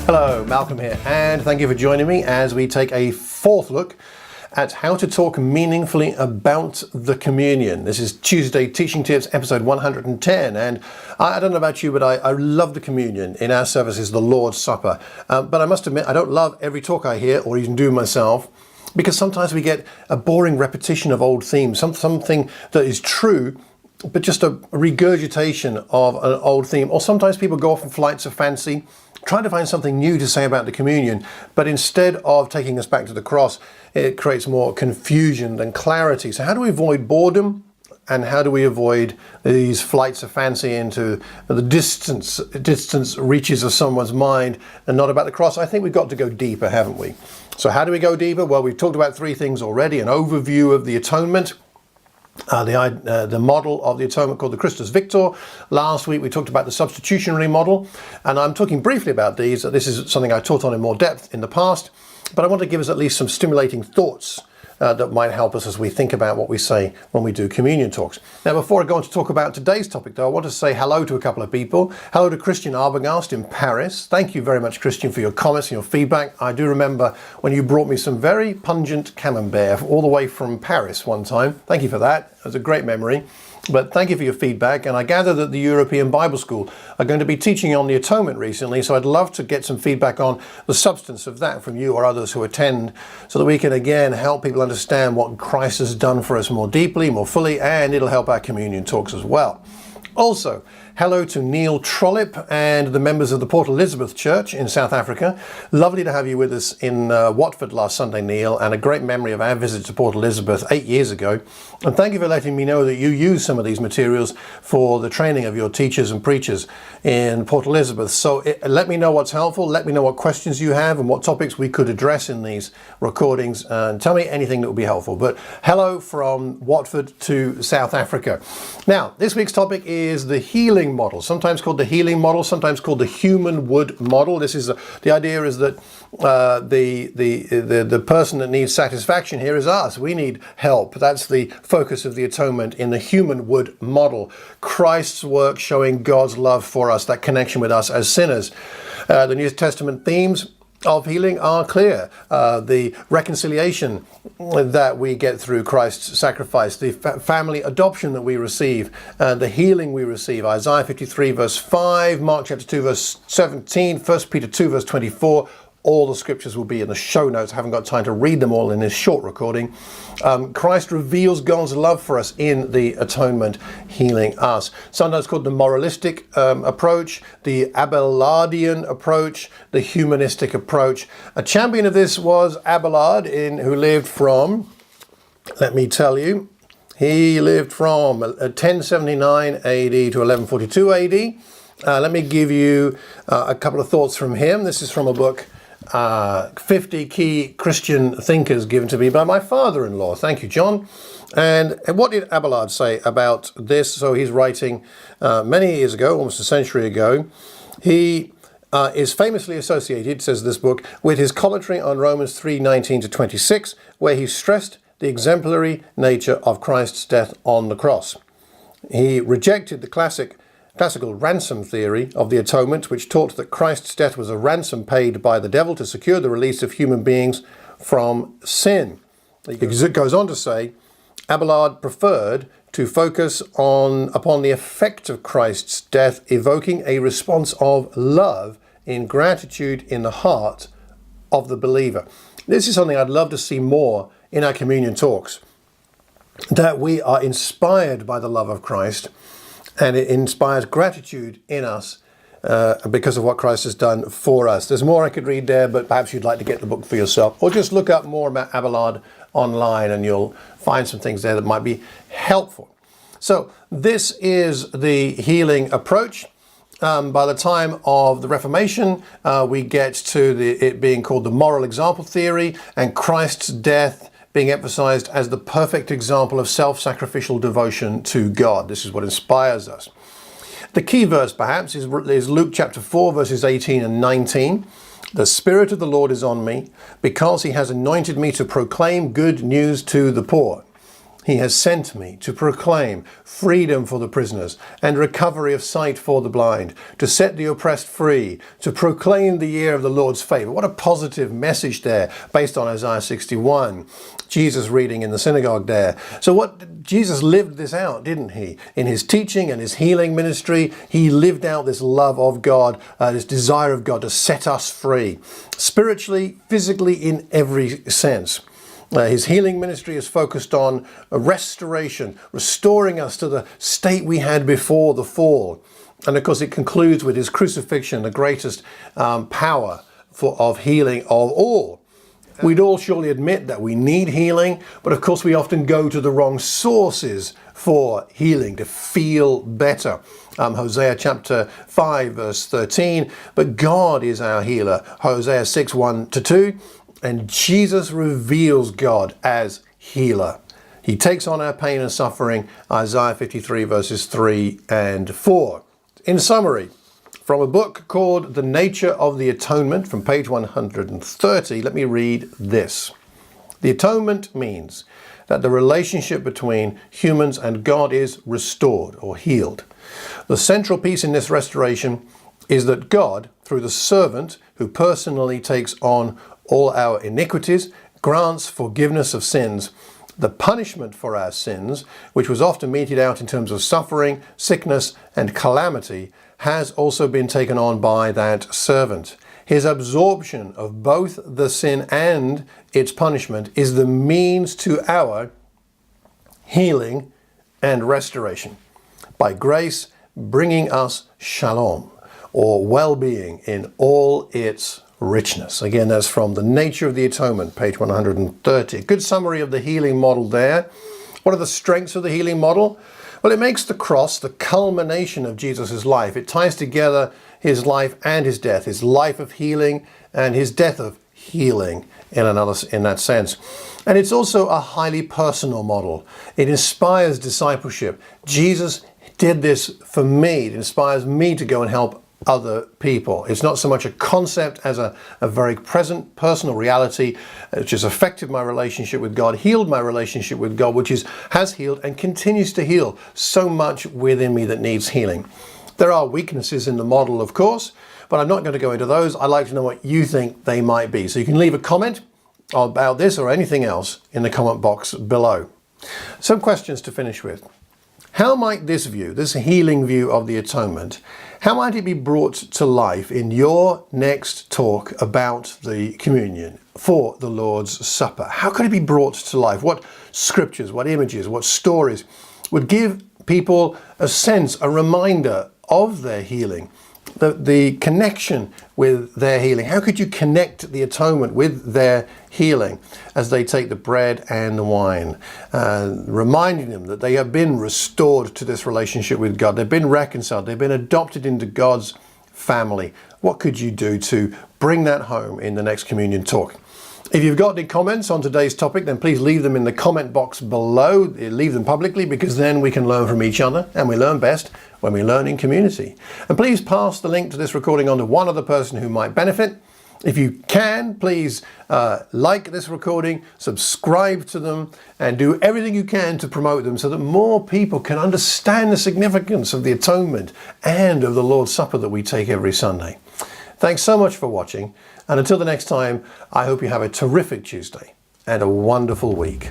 Hello, Malcolm here, and thank you for joining me as we take a fourth look at how to talk meaningfully about the communion. This is Tuesday Teaching Tips, episode 110, and I don't know about you, but I love the communion. In our services, the Lord's Supper. But I must admit, I don't love every talk I hear or even do myself, because sometimes we get a boring repetition of old themes, something that is true, but just a regurgitation of an old theme. Or sometimes people go off in flights of fancy, trying to find something new to say about the communion, but instead of taking us back to the cross, it creates more confusion than clarity. So how do we avoid boredom? And how do we avoid these flights of fancy into the distance reaches of someone's mind and not about the cross? I think we've got to go deeper, haven't we? So how do we go deeper? Well, we've talked about three things already: an overview of the atonement, the model of the atonement called the Christus Victor. Last week we talked about the substitutionary model, and I'm talking briefly about these. This is something I taught on in more depth in the past, but I want to give us at least some stimulating thoughts that might help us as we think about what we say when we do communion talks. Now, before I go on to talk about today's topic, though, I want to say hello to a couple of people. Hello to Christian Arbogast in Paris. Thank you very much, Christian, for your comments and your feedback. I do remember when you brought me some very pungent camembert all the way from Paris one time. Thank you for that. It was a great memory. But thank you for your feedback, and I gather that the European Bible School are going to be teaching on the atonement recently, so I'd love to get some feedback on the substance of that from you or others who attend, so that we can again help people understand what Christ has done for us more deeply, more fully, and it'll help our communion talks as well. Also, hello to Neil Trollope and the members of the Port Elizabeth Church in South Africa. Lovely to have you with us in Watford last Sunday, Neil, and a great memory of our visit to Port Elizabeth 8 years ago. And thank you for letting me know that you use some of these materials for the training of your teachers and preachers in Port Elizabeth. So let me know what's helpful, let me know what questions you have and what topics we could address in these recordings, and tell me anything that would be helpful. But hello from Watford to South Africa. Now, this week's topic is the healing model, sometimes called the healing model, sometimes called the human wood model. This is the idea is that the person that needs satisfaction here is us. We need help. That's the focus of the atonement in the human wood model. Christ's work showing God's love for us, that connection with us as sinners. The New Testament themes of healing are clear. The reconciliation that we get through Christ's sacrifice, the family adoption that we receive, the healing we receive. Isaiah 53 verse 5, Mark chapter 2 verse 17, 1 Peter 2 verse 24. All the scriptures will be in the show notes. I haven't got time to read them all in this short recording. Christ reveals God's love for us in the atonement, healing us. Sometimes called the moralistic approach, the Abelardian approach, the humanistic approach. A champion of this was Abelard, who lived from, let me tell you, he lived from 1079 AD to 1142 AD. Let me give you a couple of thoughts from him. This is from a book, 50 Key Christian Thinkers, given to me by my father-in-law. Thank you, John. And what did Abelard say about this? So he's writing many years ago, almost a century ago. He is famously associated, says this book, with his commentary on Romans 3:19 to 26, where he stressed the exemplary nature of Christ's death on the cross. He rejected the classical ransom theory of the atonement, which taught that Christ's death was a ransom paid by the devil to secure the release of human beings from sin. It goes on to say, Abelard preferred to focus upon the effect of Christ's death, evoking a response of love in gratitude in the heart of the believer. This is something I'd love to see more in our communion talks, that we are inspired by the love of Christ, and it inspires gratitude in us because of what Christ has done for us. There's more I could read there, but perhaps you'd like to get the book for yourself, or just look up more about Abelard online and you'll find some things there that might be helpful. So this is the healing approach. By the time of the Reformation, we get to it being called the moral example theory, and Christ's death being emphasized as the perfect example of self-sacrificial devotion to God. This is what inspires us. The key verse, perhaps, is Luke chapter 4, verses 18 and 19. The Spirit of the Lord is on me, because he has anointed me to proclaim good news to the poor. He has sent me to proclaim freedom for the prisoners and recovery of sight for the blind, to set the oppressed free, to proclaim the year of the Lord's favor. What a positive message there based on Isaiah 61. Jesus reading in the synagogue there. So Jesus lived this out, didn't he? In his teaching and his healing ministry, he lived out this love of God, this desire of God to set us free, spiritually, physically, in every sense. His healing ministry is focused on a restoration, restoring us to the state we had before the fall. And of course, it concludes with his crucifixion, the greatest power of healing of all. We'd all surely admit that we need healing, but of course we often go to the wrong sources for healing to feel better. Hosea chapter 5 verse 13, but God is our healer. Hosea 6, 1-2, and Jesus reveals God as healer. He takes on our pain and suffering. Isaiah 53 verses 3 and 4. In summary, from a book called The Nature of the Atonement, from page 130, let me read this. The atonement means that the relationship between humans and God is restored or healed. The central piece in this restoration is that God, through the servant who personally takes on all our iniquities, grants forgiveness of sins. The punishment for our sins, which was often meted out in terms of suffering, sickness, and calamity, has also been taken on by that servant. His absorption of both the sin and its punishment is the means to our healing and restoration, by grace bringing us shalom, or well-being in all its richness. Again, that's from The Nature of the Atonement, page 130. Good summary of the healing model there. What are the strengths of the healing model? Well, it makes the cross the culmination of Jesus' life. It ties together his life and his death, his life of healing and his death of healing in that sense. And it's also a highly personal model. It inspires discipleship. Jesus did this for me. It inspires me to go and help other people. It's not so much a concept as a very present personal reality, which has affected my relationship with God, healed my relationship with God, which has healed and continues to heal so much within me that needs healing. There are weaknesses in the model, of course, but I'm not going to go into those. I'd like to know what you think they might be. So you can leave a comment about this or anything else in the comment box below. Some questions to finish with. How might this view, this healing view of the atonement, how might it be brought to life in your next talk about the communion for the Lord's Supper? How could it be brought to life? What scriptures, what images, what stories would give people a sense, a reminder of their healing, the connection with their healing? How could you connect the atonement with their healing as they take the bread and the wine, reminding them that they have been restored to this relationship with God. They've been reconciled. They've been adopted into God's family. What could you do to bring that home in the next communion talk? If you've got any comments on today's topic, then please leave them in the comment box below. Leave them publicly, because then we can learn from each other, and we learn best when we learn in community. And please pass the link to this recording on to one other person who might benefit. If you can, please like this recording, subscribe to them, and do everything you can to promote them so that more people can understand the significance of the atonement and of the Lord's Supper that we take every Sunday. Thanks so much for watching, and until the next time, I hope you have a terrific Tuesday and a wonderful week.